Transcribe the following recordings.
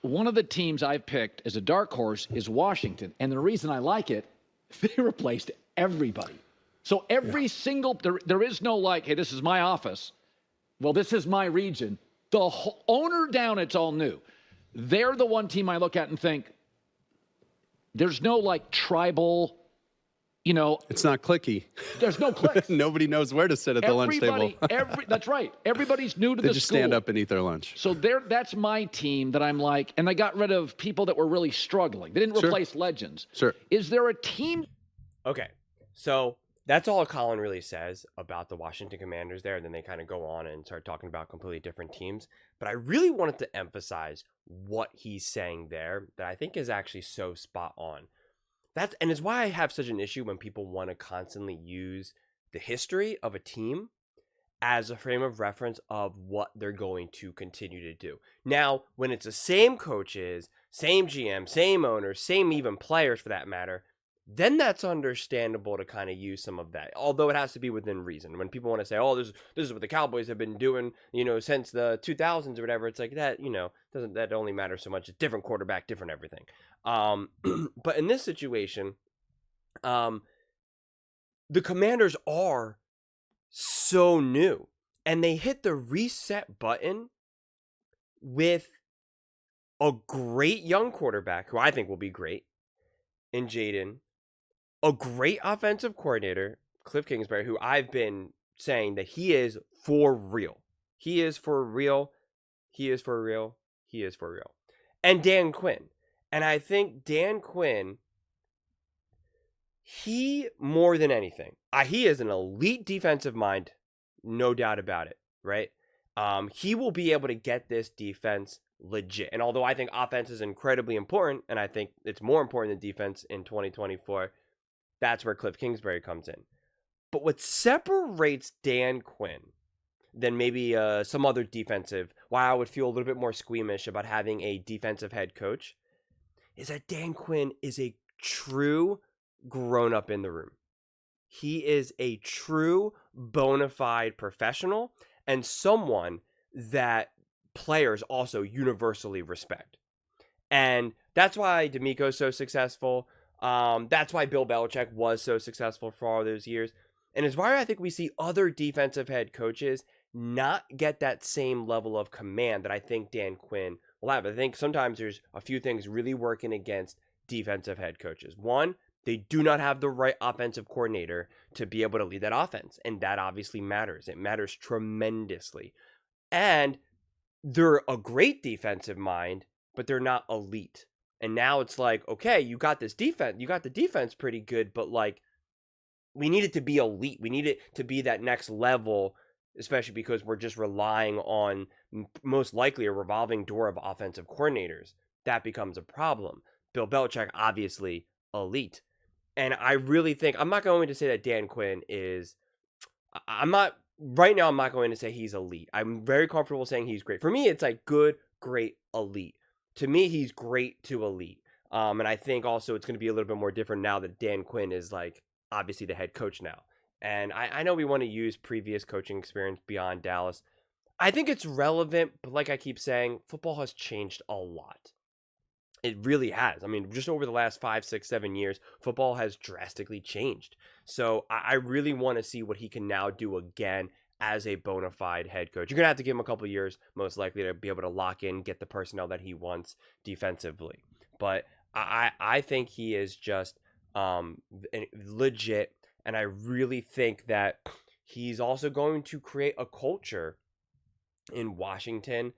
one of the teams I've picked as a dark horse is Washington. And the reason I like it, they replaced everybody. So every single, there is no like, hey, this is my office. Well, this is my region. The whole, owner down, it's all new. They're the one team I look at and think, there's no like tribal, It's not clicky. There's no clicks. Nobody knows where to sit at the lunch table. That's right. Everybody's new to the school. They just stand up and eat their lunch. So that's my team that I'm like, and they got rid of people that were really struggling. They didn't replace legends. Sure. Is there a team? Okay, so that's all Colin really says about the Washington Commanders there. And then they kind of go on and start talking about completely different teams. But I really wanted to emphasize what he's saying there that I think is actually so spot on. And it's why I have such an issue when people want to constantly use the history of a team as a frame of reference of what they're going to continue to do. Now, when it's the same coaches, same GM, same owners, same even players for that matter, then that's understandable to kind of use some of that. Although it has to be within reason. When people want to say, oh, this is what the Cowboys have been doing, since the 2000s or whatever, it's like that, that only matters so much. It's different quarterback, different everything. But in this situation, the Commanders are so new. And they hit the reset button with a great young quarterback, who I think will be great, in Jaden. A great offensive coordinator, Cliff Kingsbury, who I've been saying that he is for real. He is for real. He is for real. He is for real. And Dan Quinn. And I think Dan Quinn, he, more than anything, he is an elite defensive mind, no doubt about it, right? He will be able to get this defense legit. And although I think offense is incredibly important, and I think it's more important than defense in 2024, that's where Cliff Kingsbury comes in. But what separates Dan Quinn than maybe some other defensive, why I would feel a little bit more squeamish about having a defensive head coach, is that Dan Quinn is a true grown-up in the room. He is a true bona fide professional and someone that players also universally respect. And that's why DeMeco's so successful. That's why Bill Belichick was so successful for all those years. And it's why I think we see other defensive head coaches not get that same level of command that I think Dan Quinn will have. I think sometimes there's a few things really working against defensive head coaches. One, they do not have the right offensive coordinator to be able to lead that offense. And that obviously matters. It matters tremendously. And they're a great defensive mind, but they're not elite. And now it's like, okay, you got this defense, you got the defense pretty good, but like, we need it to be elite. We need it to be that next level, especially because we're just relying on most likely a revolving door of offensive coordinators. That becomes a problem. Bill Belichick, obviously elite. And I really think, I'm not going to say that Dan Quinn is, right now I'm not going to say he's elite. I'm very comfortable saying he's great. For me, it's like good, great, elite. To me, he's great to elite. And I think also it's going to be a little bit more different now that Dan Quinn is like obviously the head coach now. And I know we want to use previous coaching experience beyond Dallas. I think it's relevant, but like I keep saying, football has changed a lot. It really has. I mean, just over the last 5, 6, 7 years, football has drastically changed. So I really want to see what he can now do again as a bona fide head coach. You're going to have to give him a couple of years, most likely, to be able to lock in, get the personnel that he wants defensively. But I think he is just legit, and I really think that he's also going to create a culture in Washington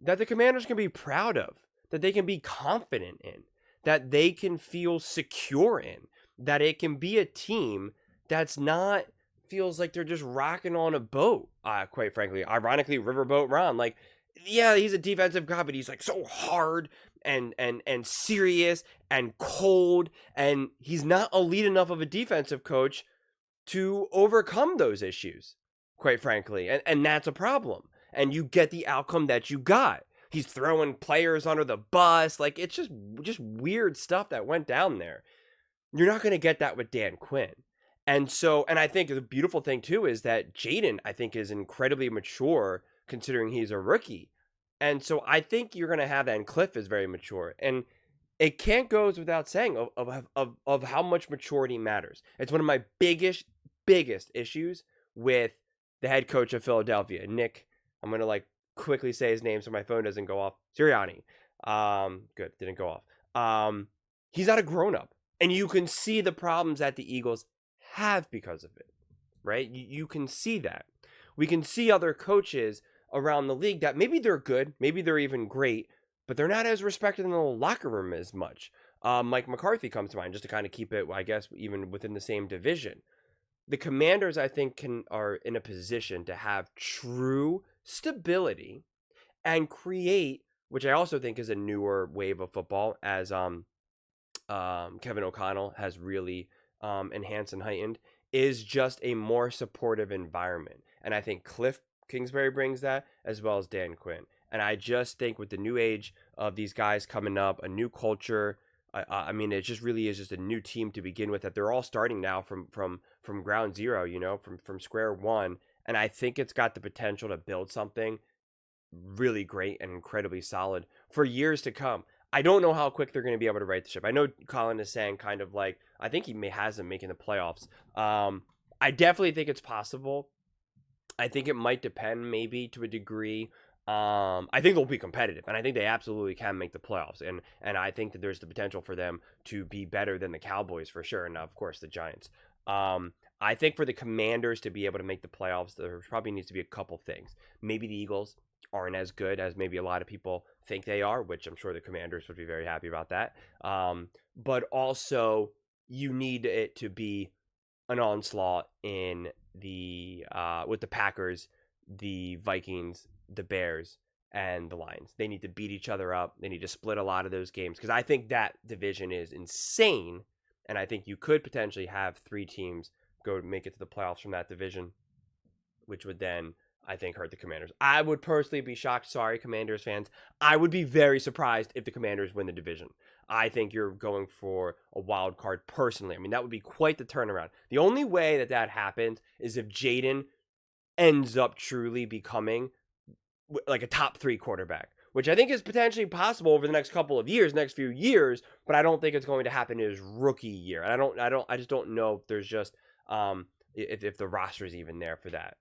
that the Commanders can be proud of, that they can be confident in, that they can feel secure in, that it can be a team that's not feels like they're just rocking on a boat, quite frankly. Ironically, Riverboat Ron, like, yeah, he's a defensive guy, but he's like so hard and serious and cold, and he's not elite enough of a defensive coach to overcome those issues, quite frankly. And that's a problem. And you get the outcome that you got. He's throwing players under the bus. Like, it's just weird stuff that went down there. You're not going to get that with Dan Quinn. And I think the beautiful thing too is that Jaden, I think, is incredibly mature considering he's a rookie. And so I think you're going to have that. And Cliff is very mature. And it can't go without saying of how much maturity matters. It's one of my biggest issues with the head coach of Philadelphia, Nick. I'm going to like quickly say his name so my phone doesn't go off. Sirianni. Good. Didn't go off. He's not a grown up. And you can see the problems that the Eagles have because of it, right? You can see that. We can see other coaches around the league that maybe they're good, maybe they're even great, but they're not as respected in the locker room as much. Mike McCarthy comes to mind, just to kind of keep it, I guess, even within the same division. The Commanders, I think, are in a position to have true stability and create, which I also think is a newer wave of football, as Kevin O'Connell has really enhanced and heightened, is just a more supportive environment. And I think Cliff Kingsbury brings that, as well as Dan Quinn. And I just think with the new age of these guys coming up, a new culture, I mean, it just really is just a new team to begin with, that they're all starting now from ground zero, from square one. And I think it's got the potential to build something really great and incredibly solid for years to come. I don't know how quick they're going to be able to right the ship. I know Colin is saying kind of like, I think he has them making the playoffs. I definitely think it's possible. I think it might depend maybe to a degree. I think they'll be competitive, and I think they absolutely can make the playoffs. And I think that there's the potential for them to be better than the Cowboys for sure. And of course the Giants. I think for the Commanders to be able to make the playoffs, there probably needs to be a couple things. Maybe the Eagles aren't as good as maybe a lot of people think they are, which I'm sure the Commanders would be very happy about that. But also you need it to be an onslaught in the with the Packers, the Vikings, the Bears, and the Lions. They need to beat each other up. They need to split a lot of those games, because I think that division is insane, and I think you could potentially have 3 teams go make it to the playoffs from that division, which would then, I think, hurt the Commanders. I would personally be shocked. Sorry, Commanders fans. I would be very surprised if the Commanders win the division. I think you're going for a wild card personally. I mean, that would be quite the turnaround. The only way that happens is if Jaden ends up truly becoming like a top 3 quarterback, which I think is potentially possible over the next few years, but I don't think it's going to happen in his rookie year. And I just don't know if there's just, if the roster is even there for that.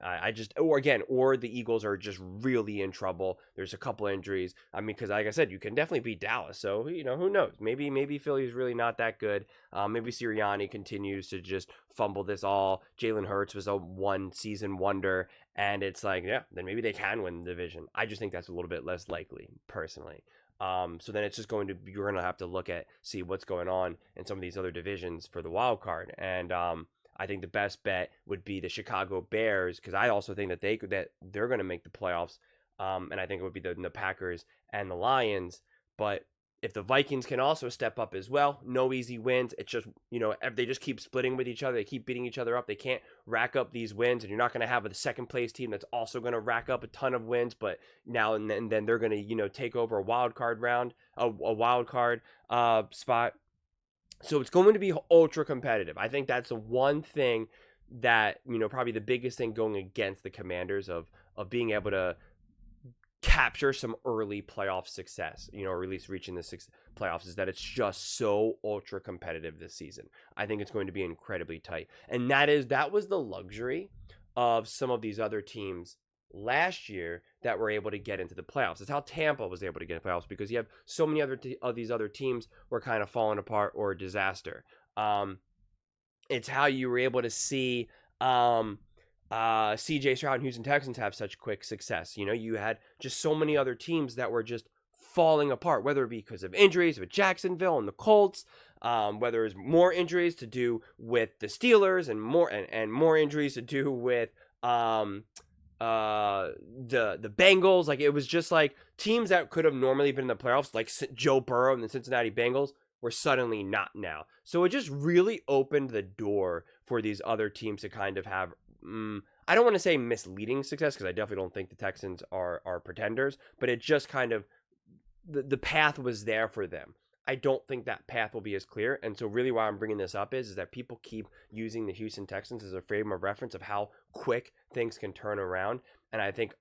Or the Eagles are just really in trouble. There's a couple injuries. I mean, because like I said, you can definitely beat Dallas. So, who knows? Maybe Philly's really not that good. Maybe Sirianni continues to just fumble this all. Jalen Hurts was a one-season wonder. And it's like, yeah, then maybe they can win the division. I just think that's a little bit less likely, personally. So then it's just you're going to have to see what's going on in some of these other divisions for the wild card. And, I think the best bet would be the Chicago Bears, because I also think that they're going to make the playoffs. And I think it would be the Packers and the Lions. But if the Vikings can also step up as well, no easy wins. It's just, they just keep splitting with each other. They keep beating each other up. They can't rack up these wins, and you're not going to have a second place team that's also going to rack up a ton of wins. But now and then they're going to, take over a wild card spot. So it's going to be ultra competitive. I think that's the one thing that, probably the biggest thing going against the Commanders of being able to capture some early playoff success, or at least reaching the playoffs, is that it's just so ultra competitive this season. I think it's going to be incredibly tight. And that was the luxury of some of these other teams last year that were able to get into the playoffs. It's how Tampa was able to get into the playoffs, because you have so many of these other teams were kind of falling apart or a disaster. It's how you were able to see CJ Stroud and Houston Texans have such quick success. You had just so many other teams that were just falling apart, whether it be because of injuries with Jacksonville and the Colts, whether it's more injuries to do with the Steelers and more injuries to do with the Bengals. Like, it was just like teams that could have normally been in the playoffs, like Joe Burrow and the Cincinnati Bengals, were suddenly not now. So it just really opened the door for these other teams to kind of have, I don't want to say misleading success, because I definitely don't think the Texans are pretenders, but it just kind of, the path was there for them. I don't think that path will be as clear. And so really why I'm bringing this up is that people keep using the Houston Texans as a frame of reference of how quick things can turn around. And I think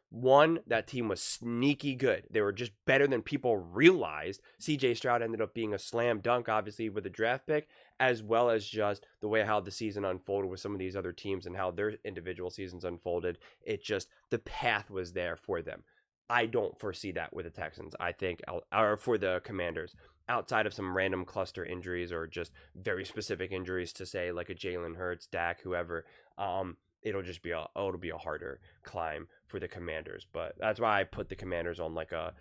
one, that team was sneaky good. They were just better than people realized. CJ Stroud ended up being a slam dunk, obviously, with a draft pick, as well as just the way how the season unfolded with some of these other teams and how their individual seasons unfolded. It just, the path was there for them. I don't foresee that with the Texans, I think, or for the Commanders, outside of some random cluster injuries or just very specific injuries to say like a Jalen Hurts, Dak, whoever. It'll be a harder climb for the Commanders, but that's why I put the Commanders on like a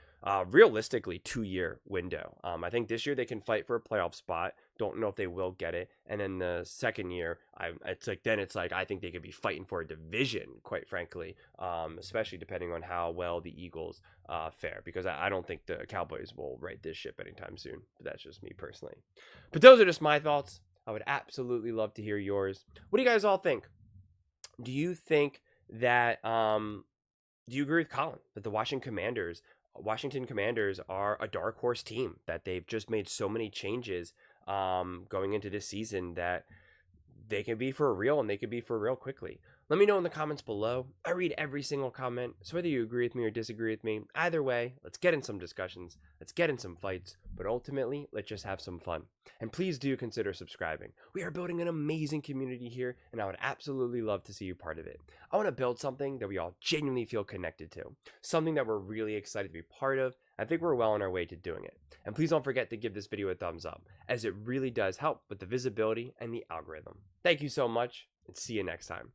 realistically 2-year window. I think this year they can fight for a playoff spot. Don't know if they will get it, and then the second year, it's like I think they could be fighting for a division, quite frankly, especially depending on how well the Eagles fare, because I don't think the Cowboys will right this ship anytime soon. But that's just me personally. But those are just my thoughts. I would absolutely love to hear yours. What do you guys all think? Do you think that do you agree with Colin that the Washington Commanders are a dark horse team, that they've just made so many changes going into this season that they can be for real, and they can be for real quickly? Let me know in the comments below. I read every single comment, so whether you agree with me or disagree with me, either way, let's get in some discussions, let's get in some fights, but ultimately, let's just have some fun. And please do consider subscribing. We are building an amazing community here, and I would absolutely love to see you part of it. I want to build something that we all genuinely feel connected to, something that we're really excited to be part of. I think we're well on our way to doing it. And please don't forget to give this video a thumbs up, as it really does help with the visibility and the algorithm. Thank you so much, and see you next time.